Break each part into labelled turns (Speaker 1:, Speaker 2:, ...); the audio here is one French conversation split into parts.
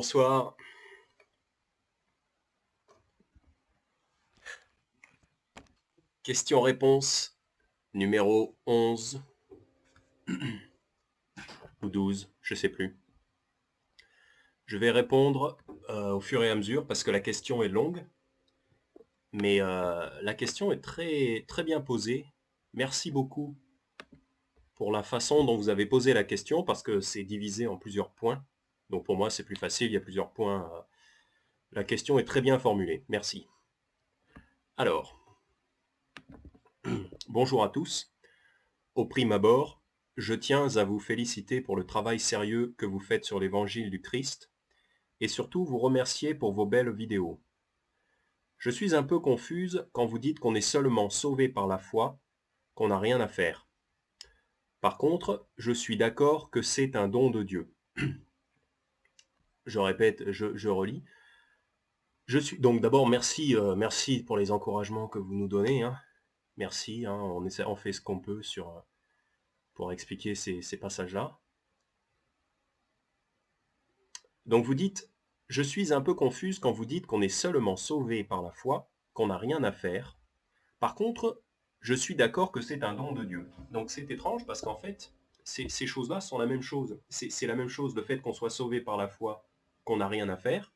Speaker 1: Bonsoir. Question-réponse numéro 11 ou 12, je sais plus. Je vais répondre au fur et à mesure parce que la question est longue, mais la question est très, très bien posée. Merci beaucoup pour la façon dont vous avez posé la question parce que c'est divisé en plusieurs points. Donc pour moi, c'est plus facile, il y a plusieurs points. La question est très bien formulée. Merci. Alors, bonjour à tous. Au prime abord, je tiens à vous féliciter pour le travail sérieux que vous faites sur l'évangile du Christ et surtout vous remercier pour vos belles vidéos. Je suis un peu confuse quand vous dites qu'on est seulement sauvé par la foi, qu'on n'a rien à faire. Par contre, je suis d'accord que c'est un don de Dieu. Je répète, je relis. Donc d'abord, merci pour les encouragements que vous nous donnez. Hein. Merci, hein, on fait ce qu'on peut pour expliquer ces passages-là. Donc vous dites, je suis un peu confuse quand vous dites qu'on est seulement sauvé par la foi, qu'on n'a rien à faire. Par contre, je suis d'accord que c'est un don de Dieu. Donc c'est étrange parce qu'en fait, ces choses-là sont la même chose. C'est la même chose, le fait qu'on soit sauvé par la foi, qu'on n'a rien à faire.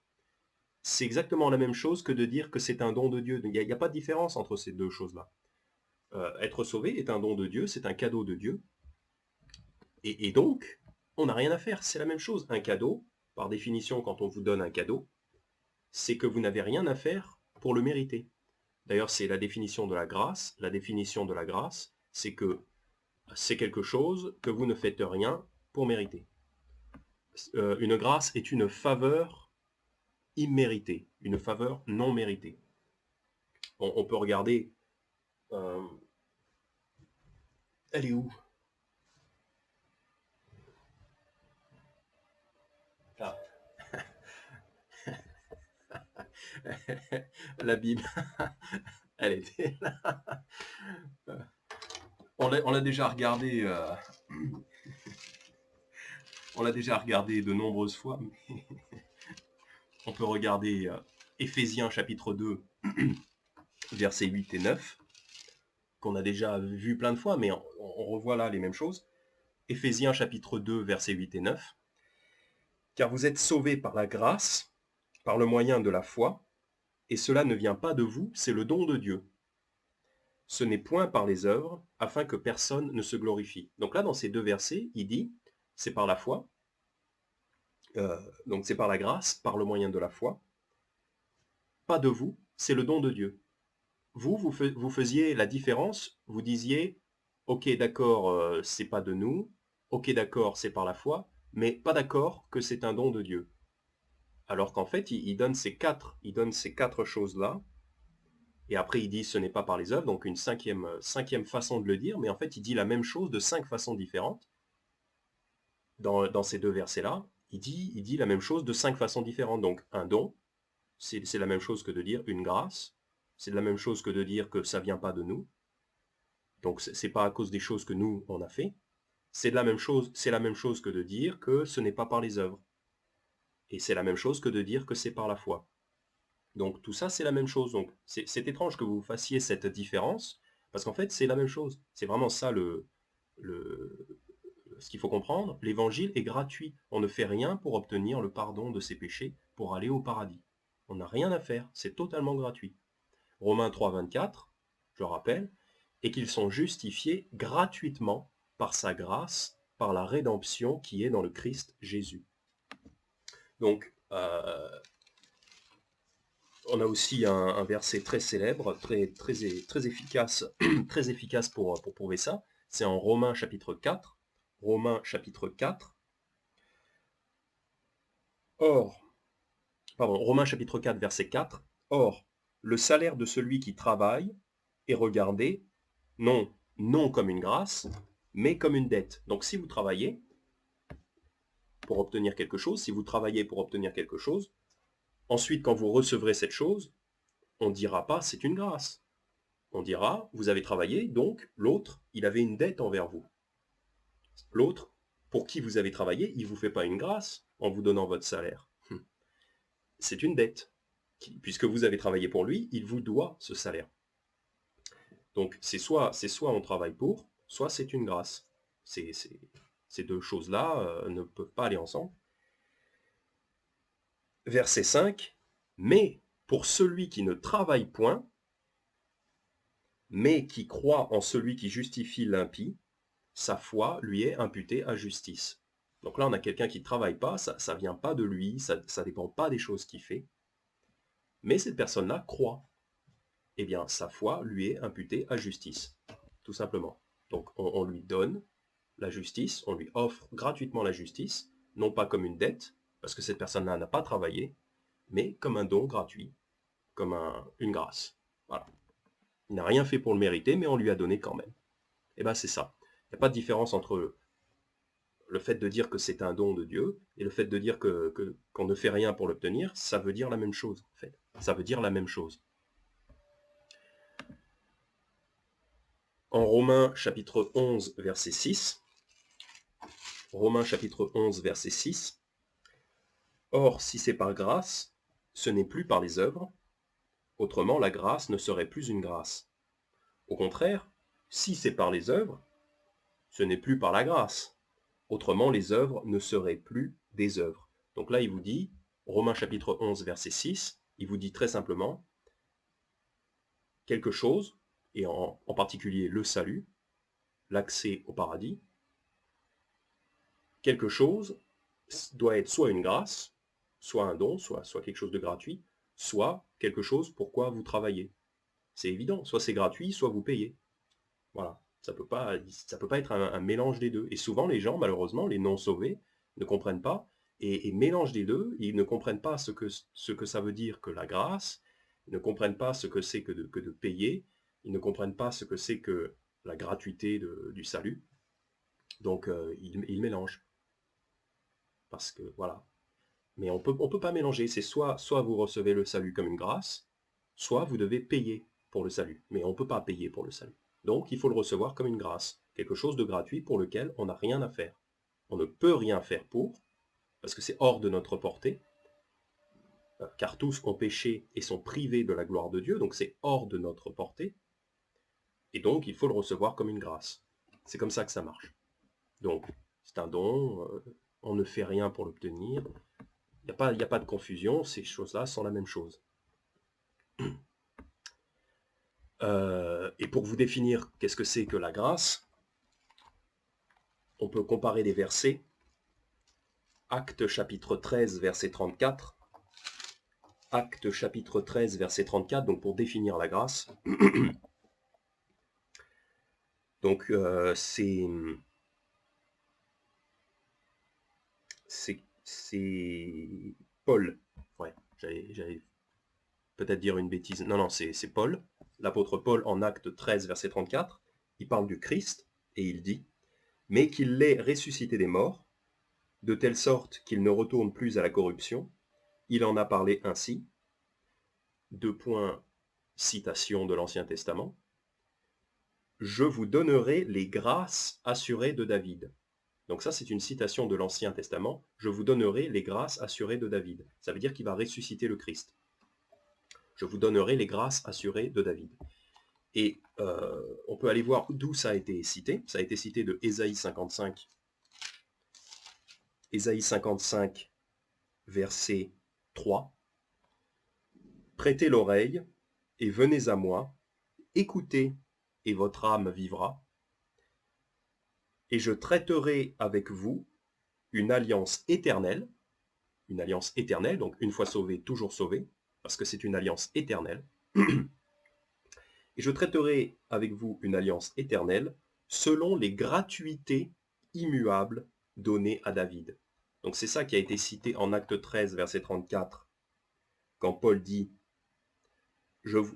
Speaker 1: C'est exactement la même chose que de dire que c'est un don de Dieu. Il n'y a pas de différence entre ces deux choses-là. Être sauvé est un don de Dieu, c'est un cadeau de Dieu. Et donc, on n'a rien à faire, c'est la même chose. Un cadeau, par définition, quand on vous donne un cadeau, c'est que vous n'avez rien à faire pour le mériter. D'ailleurs, c'est la définition de la grâce. La définition de la grâce, c'est que c'est quelque chose que vous ne faites rien pour mériter. Une grâce est une faveur imméritée, une faveur non méritée. On peut regarder... elle est où? Ah. La Bible, elle était là. On l'a déjà regardé. On l'a déjà regardé de nombreuses fois. Mais on peut regarder Éphésiens chapitre 2, versets 8 et 9, qu'on a déjà vu plein de fois, mais on revoit là les mêmes choses. Éphésiens chapitre 2, versets 8 et 9. Car vous êtes sauvés par la grâce, par le moyen de la foi, et cela ne vient pas de vous, c'est le don de Dieu. Ce n'est point par les œuvres, afin que personne ne se glorifie. Donc là, dans ces deux versets, il dit, c'est par la foi, donc c'est par la grâce, par le moyen de la foi, pas de vous, c'est le don de Dieu. Vous faisiez la différence, vous disiez, ok d'accord, c'est pas de nous, ok d'accord, c'est par la foi, mais pas d'accord que c'est un don de Dieu. Alors qu'en fait, il donne ces quatre choses-là, et après il dit ce n'est pas par les œuvres, donc une cinquième façon de le dire, mais en fait il dit la même chose de 5 façons différentes. Dans ces deux versets-là, il dit la même chose de 5 façons différentes. Donc un don, c'est la même chose que de dire une grâce, c'est la même chose que de dire que ça vient pas de nous, donc c'est pas à cause des choses que nous on a fait, c'est la même chose que de dire que ce n'est pas par les œuvres. Et c'est la même chose que de dire que c'est par la foi. Donc tout ça c'est la même chose. Donc c'est étrange que vous fassiez cette différence, parce qu'en fait c'est la même chose. C'est vraiment ça ce qu'il faut comprendre. L'évangile est gratuit. On ne fait rien pour obtenir le pardon de ses péchés, pour aller au paradis. On n'a rien à faire, c'est totalement gratuit. Romains 3, 24, je rappelle, et qu'ils sont justifiés gratuitement par sa grâce, par la rédemption qui est dans le Christ Jésus. Donc, on a aussi un verset très célèbre, très efficace, très efficace pour prouver ça. C'est en Romains chapitre 4. Romains chapitre 4. Romains chapitre 4, verset 4. Or, le salaire de celui qui travaille est regardé non comme une grâce, mais comme une dette. Donc si vous travaillez pour obtenir quelque chose, ensuite quand vous recevrez cette chose, on ne dira pas c'est une grâce. On dira vous avez travaillé, donc l'autre, il avait une dette envers vous. L'autre, pour qui vous avez travaillé, il ne vous fait pas une grâce en vous donnant votre salaire. c'est une dette. Puisque vous avez travaillé pour lui, il vous doit ce salaire. Donc c'est soit on travaille pour, soit c'est une grâce. Ces deux choses-là ne peuvent pas aller ensemble. Verset 5, mais pour celui qui ne travaille point, mais qui croit en celui qui justifie l'impie, sa foi lui est imputée à justice. Donc là, on a quelqu'un qui ne travaille pas, ça ne vient pas de lui, ça ne dépend pas des choses qu'il fait, mais cette personne-là croit. Eh bien, sa foi lui est imputée à justice, tout simplement. Donc on lui donne la justice, on lui offre gratuitement la justice, non pas comme une dette, parce que cette personne-là n'a pas travaillé, mais comme un don gratuit, comme une grâce. Voilà. Il n'a rien fait pour le mériter, mais on lui a donné quand même. Et bien c'est ça. Il n'y a pas de différence entre le fait de dire que c'est un don de Dieu et le fait de dire qu'on ne fait rien pour l'obtenir. Ça veut dire la même chose, en fait. Ça veut dire la même chose. En Romains chapitre 11, verset 6, Romains chapitre 11, verset 6, or, si c'est par grâce, ce n'est plus par les œuvres, autrement la grâce ne serait plus une grâce. Au contraire, si c'est par les œuvres, ce n'est plus par la grâce, autrement les œuvres ne seraient plus des œuvres. Donc là, il vous dit, Romains chapitre 11, verset 6, il vous dit très simplement, quelque chose, et en particulier le salut, l'accès au paradis, quelque chose doit être soit une grâce, soit un don, soit quelque chose de gratuit, soit quelque chose pour quoi vous travaillez. C'est évident, soit c'est gratuit, soit vous payez. Voilà, ça peut pas être un mélange des deux. Et souvent les gens, malheureusement, les non-sauvés, ne comprennent pas, et mélangent les deux, ils ne comprennent pas ce que ça veut dire que la grâce, ils ne comprennent pas ce que c'est que de payer, ils ne comprennent pas ce que c'est que la gratuité du salut. Donc ils mélangent. Parce que voilà. Mais on peut pas mélanger. C'est soit vous recevez le salut comme une grâce, soit vous devez payer pour le salut. Mais on ne peut pas payer pour le salut. Donc il faut le recevoir comme une grâce. Quelque chose de gratuit pour lequel on n'a rien à faire. On ne peut rien faire pour, parce que c'est hors de notre portée, car tous ont péché et sont privés de la gloire de Dieu, donc c'est hors de notre portée. Et donc il faut le recevoir comme une grâce. C'est comme ça que ça marche. Donc c'est un don, on ne fait rien pour l'obtenir. Il n'y a pas de confusion, ces choses-là sont la même chose. Et pour vous définir qu'est-ce que c'est que la grâce, on peut comparer des versets. Actes chapitre 13, verset 34. Actes chapitre 13, verset 34, donc pour définir la grâce. Donc c'est Paul. Ouais, j'allais peut-être dire une bêtise. Non, c'est Paul. L'apôtre Paul en Actes 13, verset 34. Il parle du Christ et il dit « Mais qu'il l'ait ressuscité des morts, de telle sorte qu'il ne retourne plus à la corruption. Il en a parlé ainsi. » Deux points, citation de l'Ancien Testament. « Je vous donnerai les grâces assurées de David. » Donc ça, c'est une citation de l'Ancien Testament. « Je vous donnerai les grâces assurées de David. » Ça veut dire qu'il va ressusciter le Christ. « Je vous donnerai les grâces assurées de David. » Et on peut aller voir d'où ça a été cité. Ça a été cité de Ésaïe 55. Ésaïe 55, verset 3. « Prêtez l'oreille et venez à moi, écoutez et votre âme vivra. Et je traiterai avec vous une alliance éternelle, donc une fois sauvé, toujours sauvé, parce que c'est une alliance éternelle. Et je traiterai avec vous une alliance éternelle selon les gratuités immuables données à David. » Donc c'est ça qui a été cité en Acte 13, verset 34, quand Paul dit,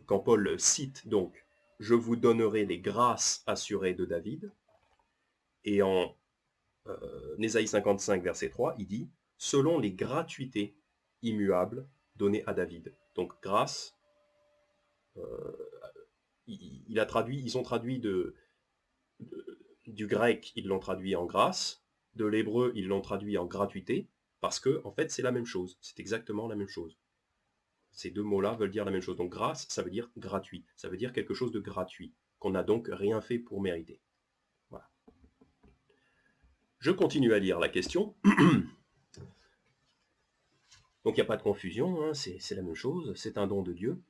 Speaker 1: quand Paul cite donc, « Je vous donnerai les grâces assurées de David », et en Ésaïe 55, verset 3, il dit « Selon les gratuités immuables données à David ». Donc grâce, ils ont traduit du grec, ils l'ont traduit en grâce, de l'hébreu, ils l'ont traduit en gratuité, parce que en fait c'est la même chose, c'est exactement la même chose. Ces deux mots-là veulent dire la même chose. Donc grâce, ça veut dire gratuit. Ça veut dire quelque chose de gratuit, qu'on n'a donc rien fait pour mériter. Voilà. Je continue à lire la question. Donc il n'y a pas de confusion, hein, c'est la même chose, c'est un don de Dieu.